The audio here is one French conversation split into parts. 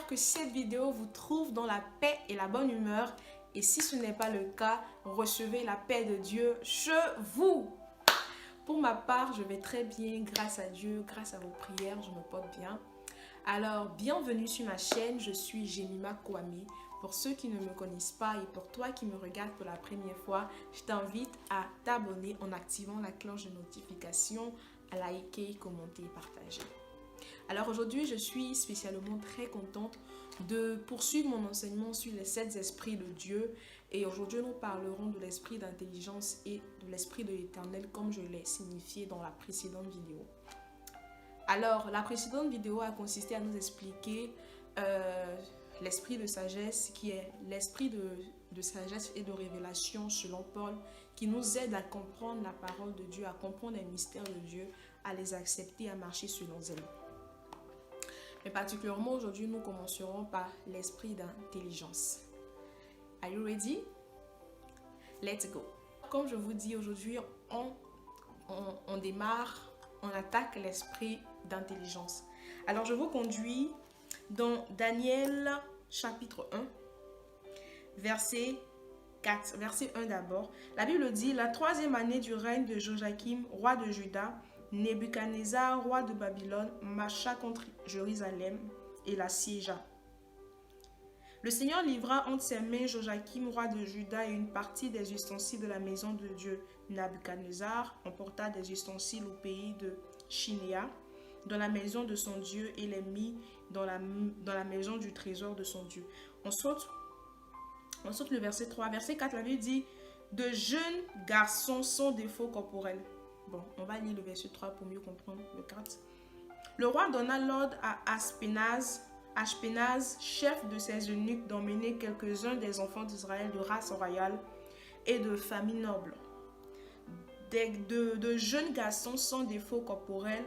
j'espère que cette vidéo vous trouve dans la paix et la bonne humeur. Et si ce n'est pas le cas, recevez la paix de Dieu chez vous. Pour ma part, je vais très bien, grâce à Dieu, grâce à vos prières, je me porte bien. Alors, bienvenue sur ma chaîne, je suis Jemima Kwame. Pour ceux qui ne me connaissent pas et pour toi qui me regardes pour la première fois, je t'invite à t'abonner en activant la cloche de notification, à liker, commenter et partager. Alors aujourd'hui, je suis spécialement très contente de poursuivre mon enseignement sur les 7 esprits de Dieu. Et aujourd'hui, nous parlerons de l'esprit d'intelligence et de l'esprit de l'éternel comme je l'ai signifié dans la précédente vidéo. Alors, la précédente vidéo a consisté à nous expliquer l'esprit de sagesse qui est l'esprit de sagesse et de révélation selon Paul qui nous aide à comprendre la parole de Dieu, à comprendre les mystères de Dieu, à les accepter, à marcher selon elle. Mais particulièrement aujourd'hui, nous commencerons par l'esprit d'intelligence. Are you ready? Let's go. Comme je vous dis aujourd'hui, on démarre, on attaque l'esprit d'intelligence. Alors je vous conduis dans Daniel chapitre 1, verset 4, verset 1 d'abord. La Bible dit: la 3e année du règne de Joachim, roi de Juda, Nebuchadnezzar, roi de Babylone, marcha contre Jérusalem et la siégea. Le Seigneur livra entre ses mains Joachim, roi de Juda, et une partie des ustensiles de la maison de Dieu. Nebuchadnezzar emporta des ustensiles au pays de Chinéa, dans la maison de son Dieu, et les mit dans la maison du trésor de son Dieu. On saute le verset 3. Verset 4, la Bible dit: de jeunes garçons sans défaut corporel. Bon, on va lire le verset 3 pour mieux comprendre le 4. Le roi donna l'ordre à Ashpenaz, chef de ses eunuques, d'emmener quelques-uns des enfants d'Israël de race royale et de famille noble. De jeunes garçons sans défaut corporel,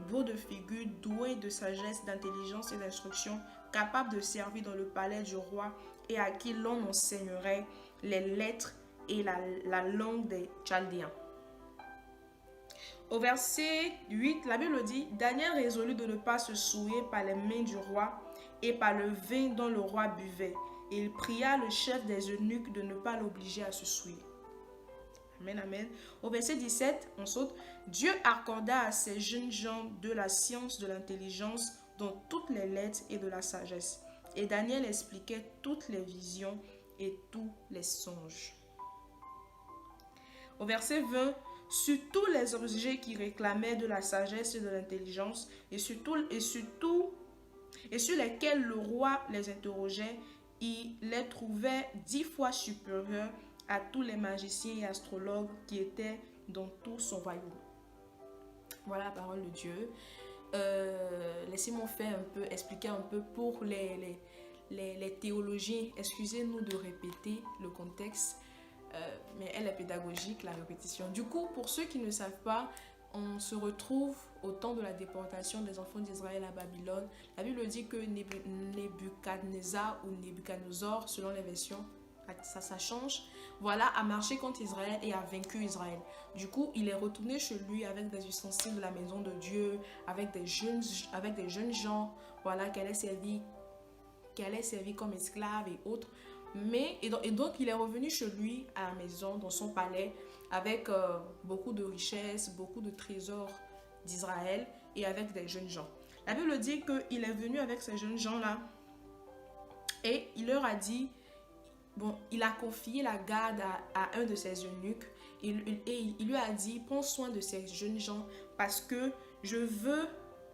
beaux de figure, doués de sagesse, d'intelligence et d'instruction, capables de servir dans le palais du roi et à qui l'on enseignerait les lettres et la langue des Chaldéens. Au verset 8, la Bible dit: Daniel résolut de ne pas se souiller par les mains du roi et par le vin dont le roi buvait. Et il pria le chef des eunuques de ne pas l'obliger à se souiller. Amen, amen. Au verset 17, on saute. Dieu accorda à ces jeunes gens de la science, de l'intelligence, dans toutes les lettres et de la sagesse. Et Daniel expliquait toutes les visions et tous les songes. Au verset 20, sur tous les objets qui réclamaient de la sagesse et de l'intelligence, et sur lesquels le roi les interrogeait, il les trouvait 10 fois supérieurs à tous les magiciens et astrologues qui étaient dans tout son royaume. Voilà la parole de Dieu. Laissez-moi expliquer un peu pour les théologiens. Excusez-nous de répéter le contexte. Mais elle est pédagogique, la répétition. Du coup, pour ceux qui ne savent pas, on se retrouve au temps de la déportation des enfants d'Israël à Babylone. La Bible dit que Nebuchadnezzar ou Nebuchadnezzar, selon les versions, ça change, voilà, a marché contre Israël et a vaincu Israël. Du coup, il est retourné chez lui avec des ustensiles de la maison de Dieu, avec des jeunes gens, voilà, qu'elle ait servi comme esclave et autres. Et donc, il est revenu chez lui à la maison, dans son palais, avec beaucoup de richesses, beaucoup de trésors d'Israël et avec des jeunes gens. La Bible dit qu'il est venu avec ces jeunes gens-là et il leur a dit, bon, il a confié la garde à un de ses eunuques et il lui a dit: prends soin de ces jeunes gens parce que je veux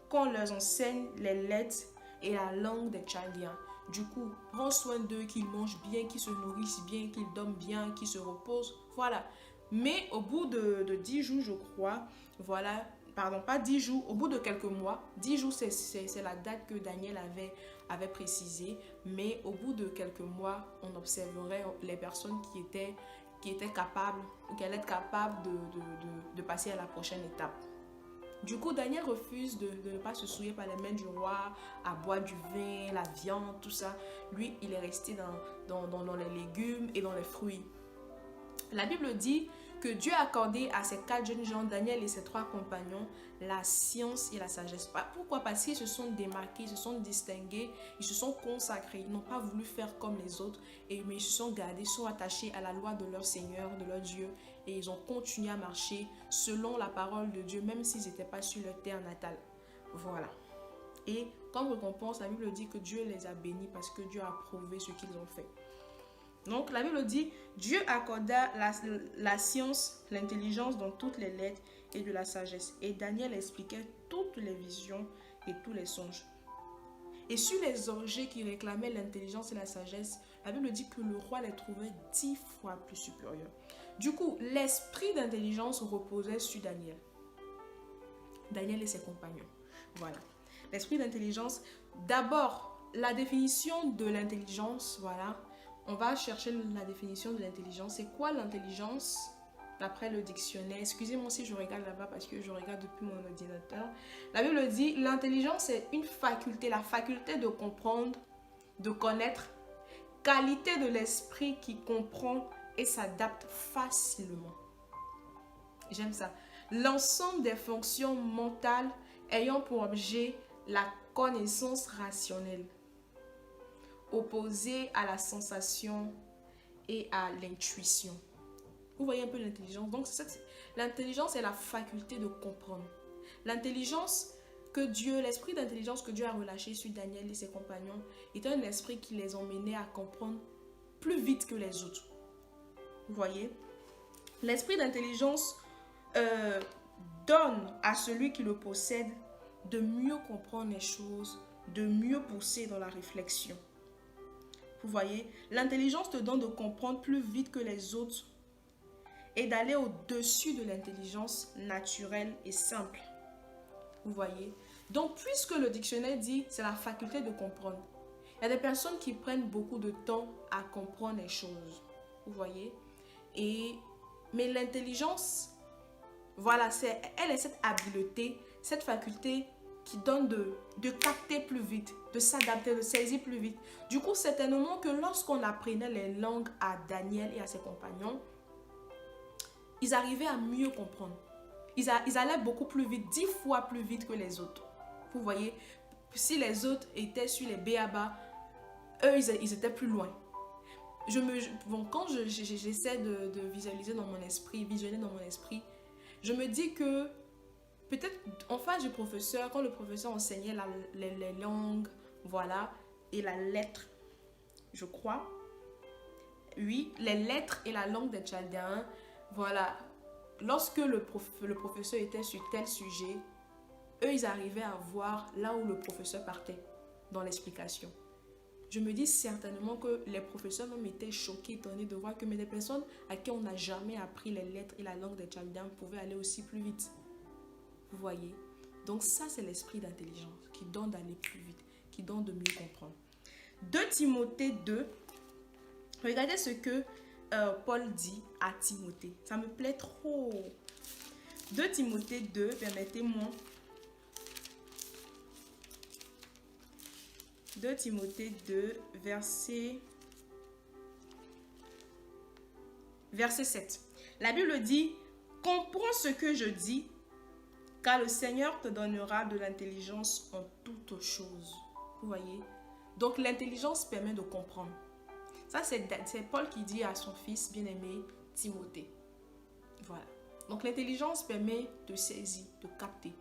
qu'on leur enseigne les lettres et la langue des Chaldéens. Du coup, prends soin d'eux, qu'ils mangent bien, qu'ils se nourrissent bien, qu'ils dorment bien, qu'ils se reposent. Voilà. Mais au bout de 10 jours, je crois, voilà, pardon, pas 10 jours, au bout de quelques mois, 10 jours, c'est la date que Daniel avait précisée, mais au bout de quelques mois, on observerait les personnes qui étaient capables ou qui allaient être capables de passer à la prochaine étape. Du coup, Daniel refuse de ne pas se souiller par les mains du roi, à boire du vin, la viande, tout ça. Lui, il est resté dans les légumes et dans les fruits. La Bible dit que Dieu a accordé à ces 4 jeunes gens, Daniel et ses 3 compagnons, la science et la sagesse. Pourquoi? Parce qu'ils se sont démarqués, ils se sont distingués, ils se sont consacrés, ils n'ont pas voulu faire comme les autres, mais ils se sont gardés, sont attachés à la loi de leur Seigneur, de leur Dieu, et ils ont continué à marcher selon la parole de Dieu, même s'ils n'étaient pas sur leur terre natale. Voilà. Et comme récompense, la Bible dit que Dieu les a bénis parce que Dieu a approuvé ce qu'ils ont fait. Donc la Bible dit, Dieu accorda la science, l'intelligence dans toutes les lettres et de la sagesse. Et Daniel expliquait toutes les visions et tous les songes. Et sur les objets qui réclamaient l'intelligence et la sagesse, la Bible dit que le roi les trouvait 10 fois plus supérieurs. Du coup, l'esprit d'intelligence reposait sur Daniel. Daniel et ses compagnons. Voilà. L'esprit d'intelligence, d'abord, la définition de l'intelligence, voilà. On va chercher la définition de l'intelligence. C'est quoi l'intelligence? D'après le dictionnaire. Excusez-moi si je regarde là-bas parce que je regarde depuis mon ordinateur. La Bible dit, l'intelligence est une faculté, la faculté de comprendre, de connaître, qualité de l'esprit qui comprend et s'adapte facilement. J'aime ça. L'ensemble des fonctions mentales ayant pour objet la connaissance rationnelle, opposée à la sensation et à l'intuition. Vous voyez un peu l'intelligence. Donc, l'intelligence est la faculté de comprendre. L'intelligence que Dieu, l'esprit d'intelligence que Dieu a relâché sur Daniel et ses compagnons, est un esprit qui les emmenait à comprendre plus vite que les autres. Vous voyez? L'esprit d'intelligence donne à celui qui le possède de mieux comprendre les choses, de mieux pousser dans la réflexion. Vous voyez, l'intelligence te donne de comprendre plus vite que les autres et d'aller au-dessus de l'intelligence naturelle et simple. Vous voyez? Donc, puisque le dictionnaire dit c'est la faculté de comprendre, il y a des personnes qui prennent beaucoup de temps à comprendre les choses. Vous voyez? Mais l'intelligence, voilà, elle est cette habileté, cette faculté qui donne de capter plus vite, de s'adapter, de saisir plus vite. Du coup, certainement que lorsqu'on apprenait les langues à Daniel et à ses compagnons, ils arrivaient à mieux comprendre. Ils allaient beaucoup plus vite, 10 fois plus vite que les autres. Vous voyez, si les autres étaient sur les béabas, eux, ils étaient plus loin. Quand j'essaie de visualiser dans mon esprit, visionner dans mon esprit, je me dis que peut-être en face du professeur, quand le professeur enseignait les langues, voilà, et la lettre, je crois, oui, les lettres et la langue des Chaldéens, voilà, lorsque le professeur était sur tel sujet, eux, ils arrivaient à voir là où le professeur partait dans l'explication. Je me dis certainement que les professeurs même étaient choqués, étonnés de voir que des personnes à qui on n'a jamais appris les lettres et la langue des Chaldéens pouvaient aller aussi plus vite. Vous voyez? Donc ça, c'est l'esprit d'intelligence qui donne d'aller plus vite, qui donne de mieux comprendre. 2 Timothée 2, regardez ce que Paul dit à Timothée. Ça me plaît trop. 2 Timothée 2, permettez-moi. 2 Timothée 2, verset 7. La Bible dit, « Comprends ce que je dis, car le Seigneur te donnera de l'intelligence en toutes choses. » Vous voyez? Donc, l'intelligence permet de comprendre. Ça, c'est Paul qui dit à son fils bien-aimé Timothée. Voilà. Donc, l'intelligence permet de saisir, de capter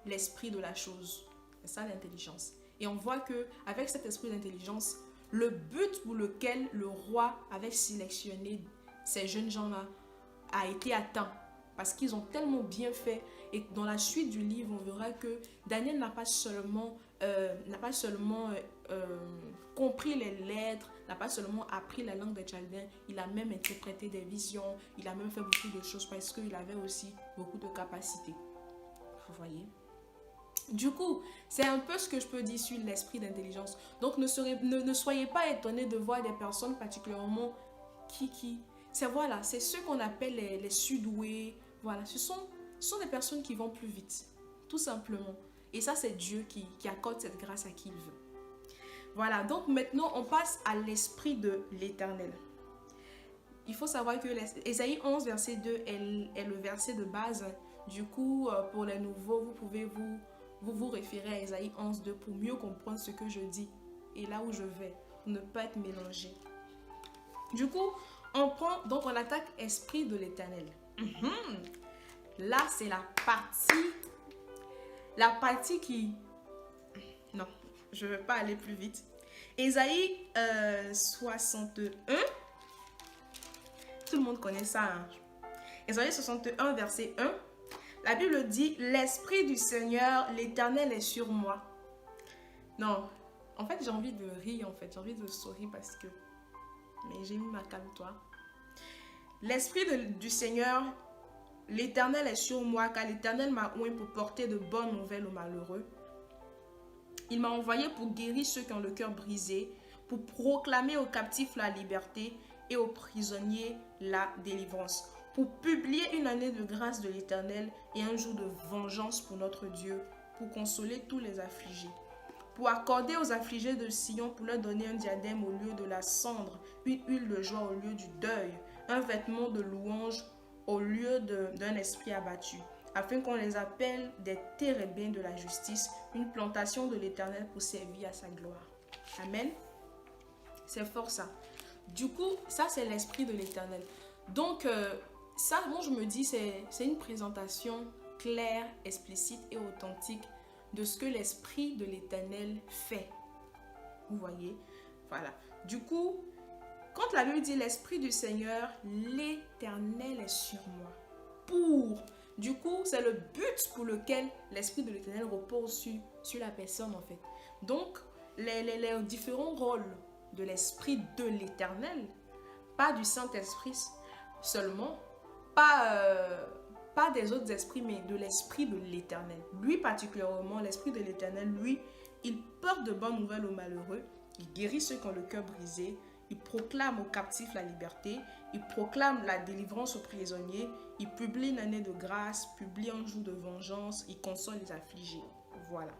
l'esprit de la chose. C'est ça, l'intelligence. Et on voit qu'avec cet esprit d'intelligence, le but pour lequel le roi avait sélectionné ces jeunes gens-là a été atteint. Parce qu'ils ont tellement bien fait. Et dans la suite du livre, on verra que Daniel n'a pas seulement compris les lettres, n'a pas seulement appris la langue des Chaldéens, il a même interprété des visions, il a même fait beaucoup de choses parce qu'il avait aussi beaucoup de capacités. Vous voyez? Du coup, c'est un peu ce que je peux dire sur l'esprit d'intelligence. Donc, ne soyez pas étonnés de voir des personnes particulièrement c'est ceux qu'on appelle les surdoués. Voilà, ce sont des personnes qui vont plus vite, tout simplement. Et ça, c'est Dieu qui accorde cette grâce à qui il veut. Voilà, donc maintenant, on passe à l'esprit de l'Éternel. il faut savoir que Ésaïe 11, verset 2 est le verset de base. Du coup, pour les nouveaux, vous pouvez vous référer à Ésaïe 11, 2 pour mieux comprendre ce que je dis et là où je vais, pour ne pas être mélangé. Du coup, on attaque esprit de l'Éternel. Là, c'est la partie qui... Non, je ne vais pas aller plus vite. Ésaïe 61. Tout le monde connaît ça. Hein? Ésaïe 61, verset 1. La Bible dit, l'Esprit du Seigneur, l'Éternel est sur moi. Non, en fait, j'ai envie de rire, en fait. J'ai envie de sourire parce que... Mais j'ai mis ma calme-toi. L'Esprit du Seigneur, l'Éternel est sur moi, car l'Éternel m'a oint pour porter de bonnes nouvelles aux malheureux. Il m'a envoyé pour guérir ceux qui ont le cœur brisé, pour proclamer aux captifs la liberté et aux prisonniers la délivrance, pour publier une année de grâce de l'Éternel et un jour de vengeance pour notre Dieu, pour consoler tous les affligés, pour accorder aux affligés de Sion, pour leur donner un diadème au lieu de la cendre, une huile de joie au lieu du deuil, un vêtement de louange au lieu d'un esprit abattu, afin qu'on les appelle des térébins de la justice, une plantation de l'Éternel pour servir à sa gloire. Amen. C'est fort ça. Du coup, ça c'est l'Esprit de l'Éternel. Donc, ça, moi je me dis, c'est une présentation claire, explicite et authentique de ce que l'Esprit de l'Éternel fait. Vous voyez? Voilà. Du coup, quand la Bible dit l'Esprit du Seigneur, l'Éternel est sur moi. Du coup, c'est le but pour lequel l'Esprit de l'Éternel repose sur la personne en fait. Donc, les différents rôles de l'Esprit de l'Éternel, pas du Saint-Esprit seulement, pas des autres esprits, mais de l'Esprit de l'Éternel. Lui particulièrement, l'Esprit de l'Éternel, lui, il porte de bonnes nouvelles aux malheureux, il guérit ceux qui ont le cœur brisé, il proclame aux captifs la liberté, il proclame la délivrance aux prisonniers, il publie une année de grâce, publie un jour de vengeance, il console les affligés. Voilà.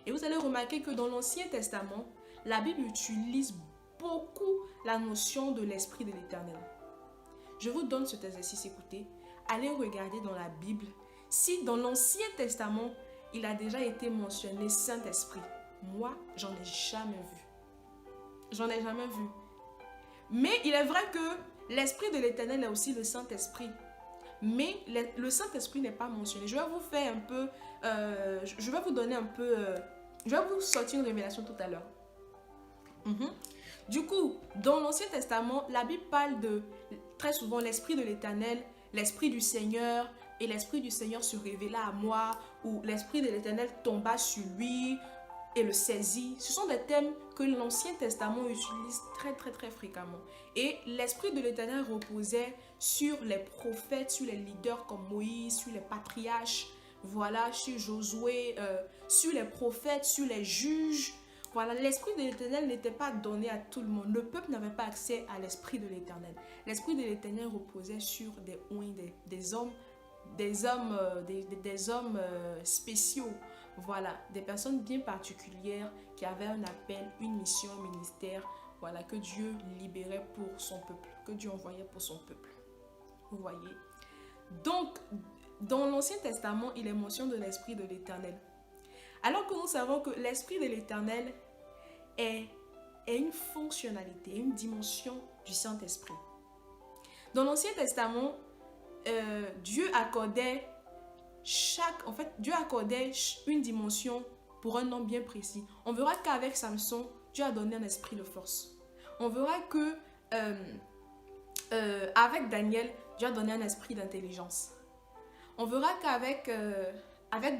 Et vous allez remarquer que dans l'Ancien Testament, la Bible utilise beaucoup la notion de l'Esprit de l'Éternel. Je vous donne cet exercice, écoutez. Allez regarder dans la Bible si dans l'Ancien Testament, il a déjà été mentionné Saint-Esprit. Moi, j'en ai jamais vu. J'en ai jamais vu. Mais il est vrai que l'Esprit de l'Éternel est aussi le Saint-Esprit. Mais le Saint-Esprit n'est pas mentionné. Je vais vous faire un peu... je vais vous donner un peu... je vais vous sortir une révélation tout à l'heure. Du coup, dans l'Ancien Testament, la Bible parle de très souvent l'Esprit de l'Éternel, l'Esprit du Seigneur, et l'Esprit du Seigneur se révéla à moi, ou l'Esprit de l'Éternel tomba sur lui et le saisit. Ce sont des thèmes que l'Ancien Testament utilise très fréquemment. Et l'Esprit de l'Éternel reposait sur les prophètes, sur les leaders comme Moïse, sur les patriarches, voilà, sur Josué, sur les prophètes, sur les juges. Voilà, l'Esprit de l'Éternel n'était pas donné à tout le monde. Le peuple n'avait pas accès à l'Esprit de l'Éternel. L'Esprit de l'Éternel reposait sur des hommes spéciaux. Voilà, des personnes bien particulières qui avaient un appel, une mission, un ministère, voilà, que Dieu libérait pour son peuple, que Dieu envoyait pour son peuple. Vous voyez? Donc, dans l'Ancien Testament, il est mention de l'Esprit de l'Éternel. Alors que nous savons que l'Esprit de l'Éternel est une fonctionnalité, une dimension du Saint-Esprit. Dans l'Ancien Testament, Dieu accordait une dimension pour un homme bien précis. On verra qu'avec Samson, Dieu a donné un esprit de force. On verra que avec Daniel, Dieu a donné un esprit d'intelligence. On verra qu'avec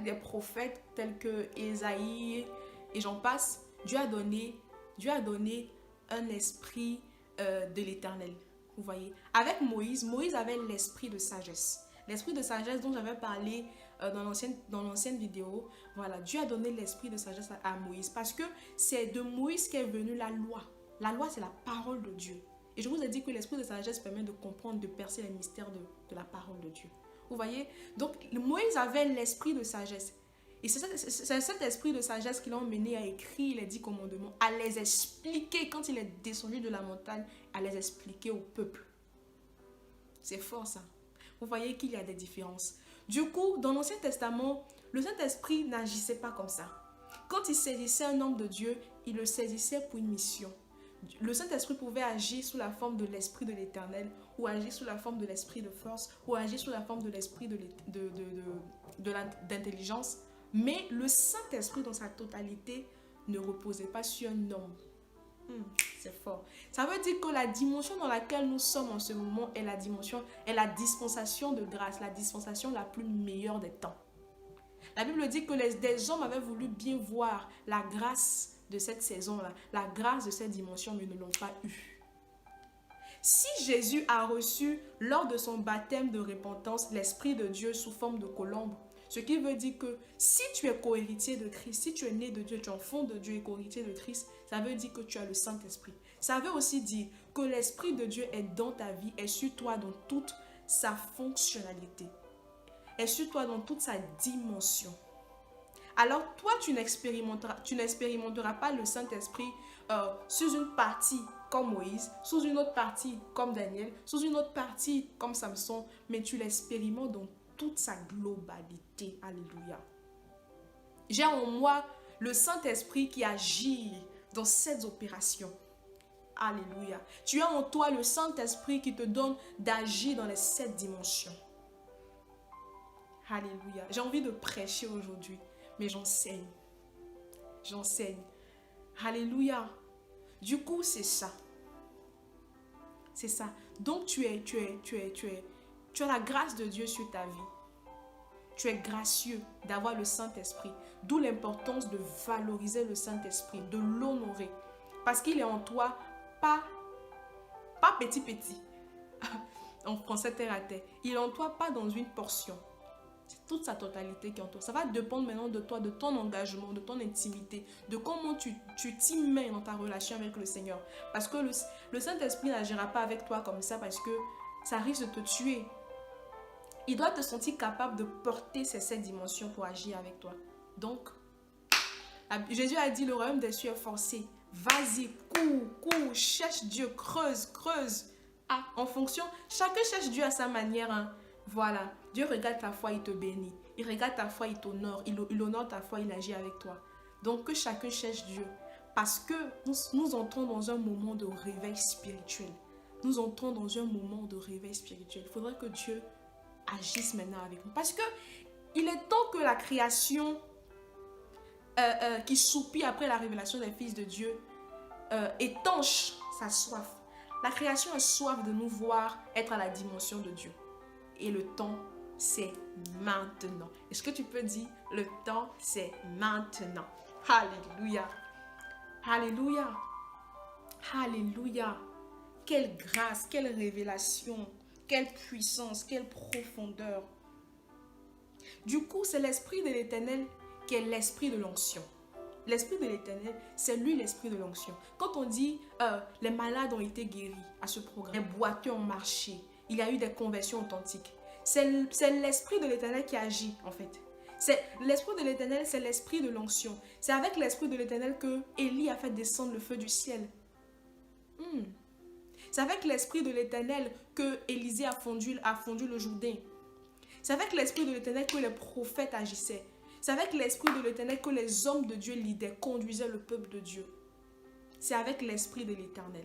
des prophètes tels que Ésaïe et j'en passe, Dieu a donné un esprit de l'Éternel. Vous voyez, avec Moïse avait l'esprit de sagesse. L'esprit de sagesse dont j'avais parlé dans l'ancienne vidéo. Voilà, Dieu a donné l'esprit de sagesse à Moïse parce que c'est de Moïse qu'est venue la loi. La loi, c'est la parole de Dieu. Et je vous ai dit que l'esprit de sagesse permet de comprendre, de percer les mystères de la parole de Dieu. Vous voyez? Donc, Moïse avait l'esprit de sagesse. Et c'est cet esprit de sagesse qui l'a emmené à écrire les 10 commandements, à les expliquer quand il est descendu de la montagne, à les expliquer au peuple. C'est fort ça. Vous voyez qu'il y a des différences. Du coup, dans l'Ancien Testament, le Saint-Esprit n'agissait pas comme ça. Quand il saisissait un homme de Dieu, il le saisissait pour une mission. Le Saint-Esprit pouvait agir sous la forme de l'Esprit de l'Éternel, ou agir sous la forme de l'Esprit de force, ou agir sous la forme de l'Esprit d'intelligence. Mais le Saint-Esprit dans sa totalité ne reposait pas sur un homme. C'est fort. Ça veut dire que la dimension dans laquelle nous sommes en ce moment est la dispensation de grâce, la dispensation la plus meilleure des temps. La Bible dit que des hommes avaient voulu bien voir la grâce de cette saison-là, la grâce de cette dimension, mais ne l'ont pas eu. Si Jésus a reçu lors de son baptême de repentance l'Esprit de Dieu sous forme de colombe, ce qui veut dire que si tu es co-héritier de Christ, si tu es né de Dieu, tu es enfant de Dieu et co-héritier de Christ, ça veut dire que tu as le Saint-Esprit. Ça veut aussi dire que l'Esprit de Dieu est dans ta vie, est sur toi dans toute sa fonctionnalité, est sur toi dans toute sa dimension. Alors toi, tu n'expérimenteras pas le Saint-Esprit sous une partie comme Moïse, sous une autre partie comme Daniel, sous une autre partie comme Samson, mais tu l'expérimentes dans toute sa globalité. Alléluia. J'ai en moi le Saint-Esprit qui agit dans cette opération. Alléluia. Tu as en toi le Saint-Esprit qui te donne d'agir dans les 7 dimensions. Alléluia. J'ai envie de prêcher aujourd'hui, mais j'enseigne. J'enseigne. Alléluia. Du coup, c'est ça. C'est ça. Donc, tu as la grâce de Dieu sur ta vie. Tu es gracieux d'avoir le Saint-Esprit. D'où l'importance de valoriser le Saint-Esprit, de l'honorer. Parce qu'il est en toi, pas petit. En français terre à terre. Il est en toi, pas dans une portion. C'est toute sa totalité qui est en toi. Ça va dépendre maintenant de toi, de ton engagement, de ton intimité, de comment tu t'y mets dans ta relation avec le Seigneur. Parce que le Saint-Esprit n'agira pas avec toi comme ça parce que ça risque de te tuer. Il doit te sentir capable de porter ces 7 dimensions pour agir avec toi. Donc, Jésus a dit, le royaume des cieux est forcé. Vas-y, cours, cherche Dieu, creuse. Ah, en fonction, chacun cherche Dieu à sa manière. Hein. Voilà, Dieu regarde ta foi, il te bénit. Il regarde ta foi, il t'honore. Il honore ta foi, il agit avec toi. Donc, que chacun cherche Dieu. Parce que nous entrons dans un moment de réveil spirituel. Nous entrons dans un moment de réveil spirituel. Il faudrait que Dieu agisse maintenant avec nous. Parce que il est temps que la création qui soupire après la révélation des fils de Dieu étanche sa soif. La création a soif de nous voir être à la dimension de Dieu. Et le temps, c'est maintenant. Est-ce que tu peux dire, le temps, c'est maintenant. Alléluia. Alléluia. Alléluia. Quelle grâce, quelle révélation, quelle puissance, quelle profondeur. Du coup, c'est l'Esprit de l'Éternel qui est l'Esprit de l'onction. L'Esprit de l'Éternel, c'est lui l'Esprit de l'onction. Quand on dit les malades ont été guéris à ce programme, les boiteux ont marché, il y a eu des conversions authentiques. C'est l'Esprit de l'Éternel qui agit en fait. L'Esprit de l'Éternel, c'est l'Esprit de l'onction. C'est avec l'Esprit de l'Éternel que Élie a fait descendre le feu du ciel. C'est avec l'Esprit de l'Éternel que Élisée a fondu le Jourdain. C'est avec l'Esprit de l'Éternel que les prophètes agissaient. C'est avec l'Esprit de l'Éternel que les hommes de Dieu lidaient, conduisaient le peuple de Dieu. C'est avec l'Esprit de l'Éternel.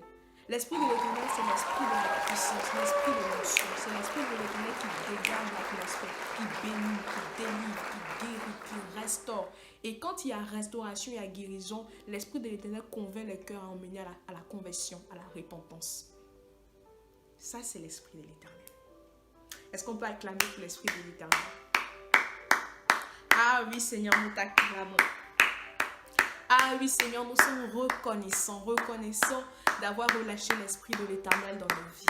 L'Esprit de l'Éternel, c'est l'Esprit de la puissance, l'Esprit de l'onction. C'est l'Esprit de l'Éternel qui dégage l'atmosphère, qui bénit, qui délivre, qui guérit, qui restaure. Et quand il y a restauration et à guérison, l'Esprit de l'Éternel convainc les cœurs à emmener à la conversion, à la repentance. Ça, c'est l'Esprit de l'Éternel. Est-ce qu'on peut acclamer pour l'Esprit de l'Éternel? Ah oui, Seigneur, nous t'acclamons. Ah oui, Seigneur, nous sommes reconnaissants d'avoir relâché l'Esprit de l'Éternel dans nos vies.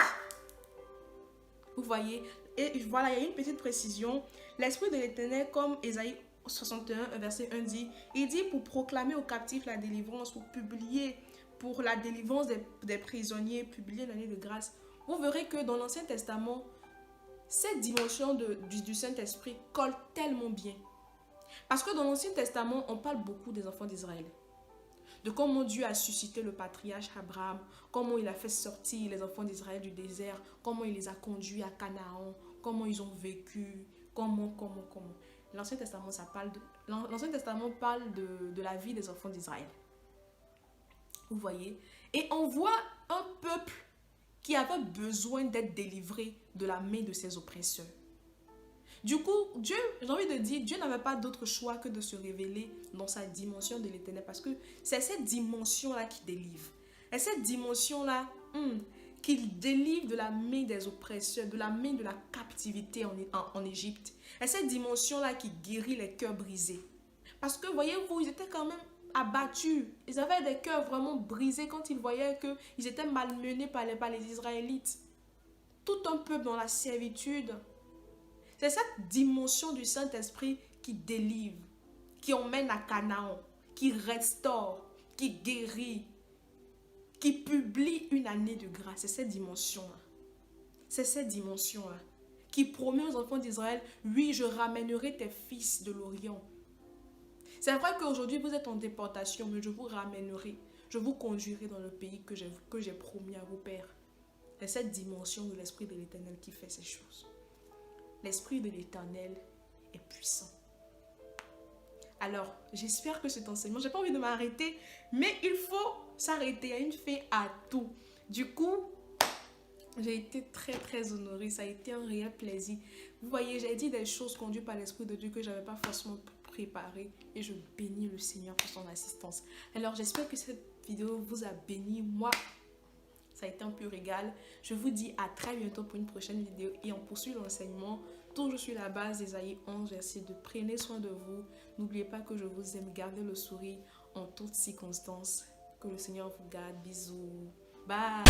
Vous voyez, et voilà, il y a une petite précision. L'Esprit de l'Éternel, comme Ésaïe 61, verset 1 dit, il dit pour proclamer aux captifs la délivrance, pour publier, pour la délivrance des prisonniers, publier l'année de grâce. Vous verrez que dans l'Ancien Testament, cette dimension du Saint-Esprit colle tellement bien. Parce que dans l'Ancien Testament, on parle beaucoup des enfants d'Israël. de comment Dieu a suscité le patriarche Abraham, comment il a fait sortir les enfants d'Israël du désert, comment il les a conduits à Canaan, comment ils ont vécu, comment. L'Ancien Testament, l'Ancien Testament parle de la vie des enfants d'Israël. Vous voyez? Et on voit un peuple qui avait besoin d'être délivré de la main de ses oppresseurs. Du coup, Dieu, j'ai envie de dire, Dieu n'avait pas d'autre choix que de se révéler dans sa dimension de l'éternel, parce que c'est cette dimension-là qui délivre. Et cette dimension-là, qu'il délivre de la main des oppresseurs, de la main de la captivité en Égypte. Et cette dimension-là qui guérit les cœurs brisés. Parce que, voyez-vous, ils étaient quand même abattus. Ils avaient des cœurs vraiment brisés quand ils voyaient qu'ils étaient malmenés par les Israélites. Tout un peuple dans la servitude. C'est cette dimension du Saint-Esprit qui délivre, qui emmène à Canaan, qui restaure, qui guérit, qui publie une année de grâce. C'est cette dimension-là. C'est cette dimension-là qui promet aux enfants d'Israël, oui, je ramènerai tes fils de l'Orient. C'est vrai qu'aujourd'hui, vous êtes en déportation, mais je vous ramènerai. Je vous conduirai dans le pays que j'ai promis à vos pères. C'est cette dimension de l'Esprit de l'Éternel qui fait ces choses. L'Esprit de l'Éternel est puissant. Alors, j'espère que cet enseignement, je n'ai pas envie de m'arrêter, mais il faut s'arrêter. Il y a une fin à tout. Du coup, j'ai été très très honorée. Ça a été un réel plaisir. Vous voyez, j'ai dit des choses conduites par l'Esprit de Dieu que je n'avais pas forcément préparées. Et je bénis le Seigneur pour son assistance. Alors, j'espère que cette vidéo vous a béni. Moi, ça a été un pur régal. Je vous dis à très bientôt pour une prochaine vidéo. Et on poursuit l'enseignement. Toujours sur la base d'Ésaïe 11, verset 2. Prenez soin de vous. N'oubliez pas que je vous aime. Gardez le sourire en toutes circonstances. Que le Seigneur vous garde. Bisous. Bye.